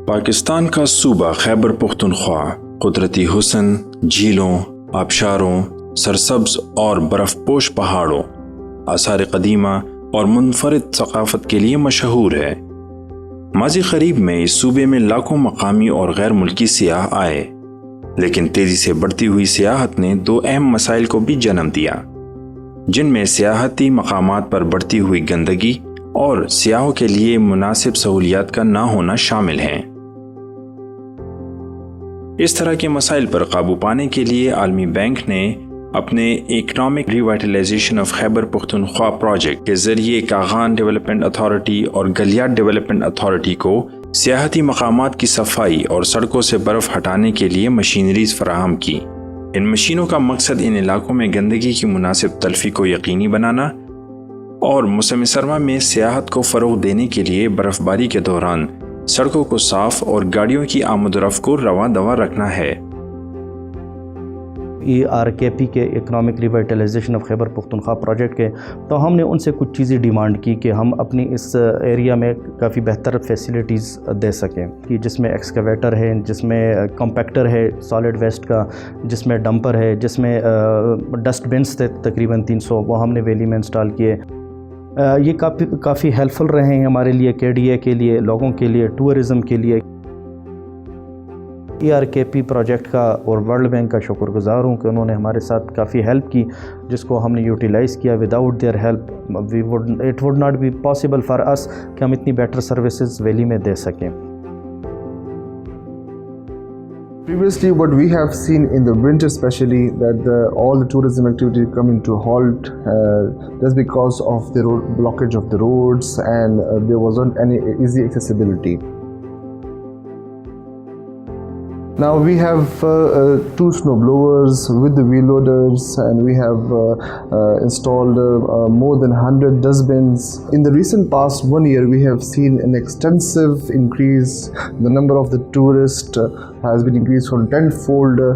پاکستان کا صوبہ خیبر پختونخوا قدرتی حسن، جھیلوں، آبشاروں، سرسبز اور برف پوش پہاڑوں، آثار قدیمہ اور منفرد ثقافت کے لیے مشہور ہے۔ ماضی قریب میں اس صوبے میں لاکھوں مقامی اور غیر ملکی سیاح آئے، لیکن تیزی سے بڑھتی ہوئی سیاحت نے دو اہم مسائل کو بھی جنم دیا، جن میں سیاحتی مقامات پر بڑھتی ہوئی گندگی اور سیاحوں کے لیے مناسب سہولیات کا نہ ہونا شامل ہیں۔ اس طرح کے مسائل پر قابو پانے کے لیے عالمی بینک نے اپنے economic revitalization of Khyber Pakhtunkhwa project کے ذریعے کاغان ڈیولپمنٹ اتھارٹی اور گلیات ڈیولپمنٹ اتھارٹی کو سیاحتی مقامات کی صفائی اور سڑکوں سے برف ہٹانے کے لیے مشینریز فراہم کی۔ ان مشینوں کا مقصد ان علاقوں میں گندگی کی مناسب تلفی کو یقینی بنانا اور موسم سرما میں سیاحت کو فروغ دینے کے لیے برف باری کے دوران سڑکوں کو صاف اور گاڑیوں کی آمد و رفت کو رواں دواں رکھنا ہے۔ ERKP کے economic revitalization of Khyber Pakhtunkhwa project کے تو ہم نے ان سے کچھ چیزیں ڈیمانڈ کی کہ ہم اپنی اس ایریا میں کافی بہتر فیسیلیٹیز دے سکیں، کہ جس میں ایکسکیویٹر ہے، جس میں کمپیکٹر ہے سالڈ ویسٹ کا، جس میں ڈمپر ہے، جس میں ڈسٹ بنس تھے تقریباً 300، وہ ہم نے ویلی میں انسٹال کیے۔ یہ کافی ہیلپ فل رہے ہیں ہمارے لیے، KDA کے لیے، لوگوں کے لیے، ٹورزم کے لیے۔ ERKP پروجیکٹ کا اور ورلڈ بینک کا شکر گزار ہوں کہ انہوں نے ہمارے ساتھ کافی ہیلپ کی، جس کو ہم نے یوٹیلائز کیا۔ Without their help it would not be possible for اس کہ ہم اتنی بیٹر سروسز ویلی میں دے سکیں۔ Previously, what we have seen in the winter especially, that all the tourism activity coming to halt just because of the blockage of the roads, and there wasn't any easy accessibility. Now we have two snow blowers with the wheel loaders, and we have installed more than 100 dustbins. In the recent past 1 year, we have seen an extensive increase. The number of the tourists has been increased from 10-fold,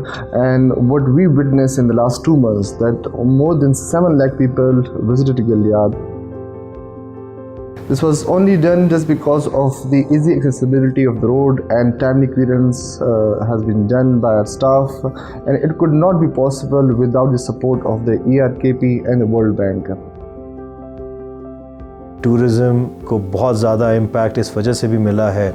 and what we witnessed in the last 2 months, that more than 7 lakh people visited Galiat. This was only done just because of the easy accessibility of the road, and timely clearance has been done by our staff, and it could not be possible without the support of the ERKP and the World Bank. Tourism کو بہت زیادہ impact اس وجہ سے بھی ملا ہے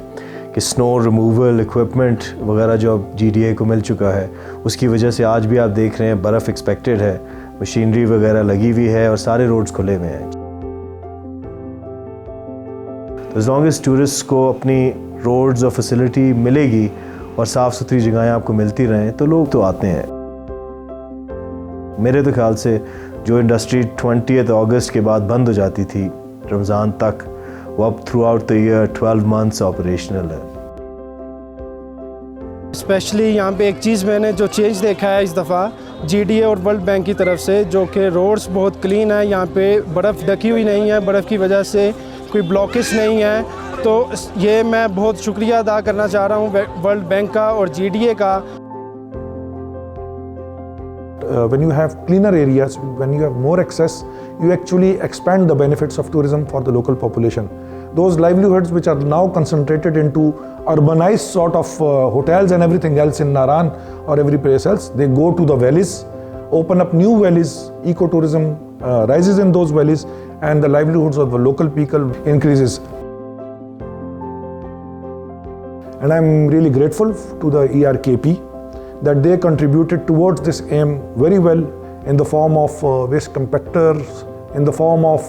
کہ سنو ریموول ایکوپمنٹ وغیرہ جو اب GDA کو مل چکا ہے، اس کی وجہ سے آج بھی آپ دیکھ رہے ہیں برف ایکسپیکٹڈ ہے، مشینری وغیرہ لگی ہوئی ہے اور سارے روڈز کھلے ہوئے ہیں۔ ایز لانگ ایز ٹورسٹ کو اپنی روڈز اور فیسلٹی ملے گی اور صاف ستھری جگہیں آپ کو ملتی رہیں تو لوگ تو آتے ہیں۔ میرے تو خیال سے جو انڈسٹری 20 اگست کے بعد بند ہو جاتی تھی رمضان تک، وہ اب throughout the year 12 months operational ہے۔ اسپیشلی یہاں پہ ایک چیز میں نے جو چینج دیکھا ہے اس دفعہ GDA اور ورلڈ بینک کی طرف سے، جو کہ روڈز بہت کلین ہے، یہاں پہ برف ڈھکی ہوئی نہیں ہے، برف کی وجہ سے کوئی بلاکس نہیں ہے، تو یہ میں بہت شکریہ ادا کرنا چاہ رہا ہوں ورلڈ بینک کا اور GDA کا۔ When you have cleaner areas, when you have more access, you actually expand the benefits of tourism for the local population. Those livelihoods which are now concentrated into urbanized sort of hotels and everything else in Naran or every place else, they go to the valleys, open up new valleys, ecotourism rises in those valleys, and the livelihoods of the local people increases. And I'm really grateful to the ERKP that they contributed towards this aim very well in the form of waste compactors, in the form of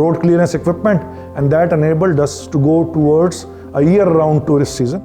road clearance equipment, and that enabled us to go towards a year-round tourist season.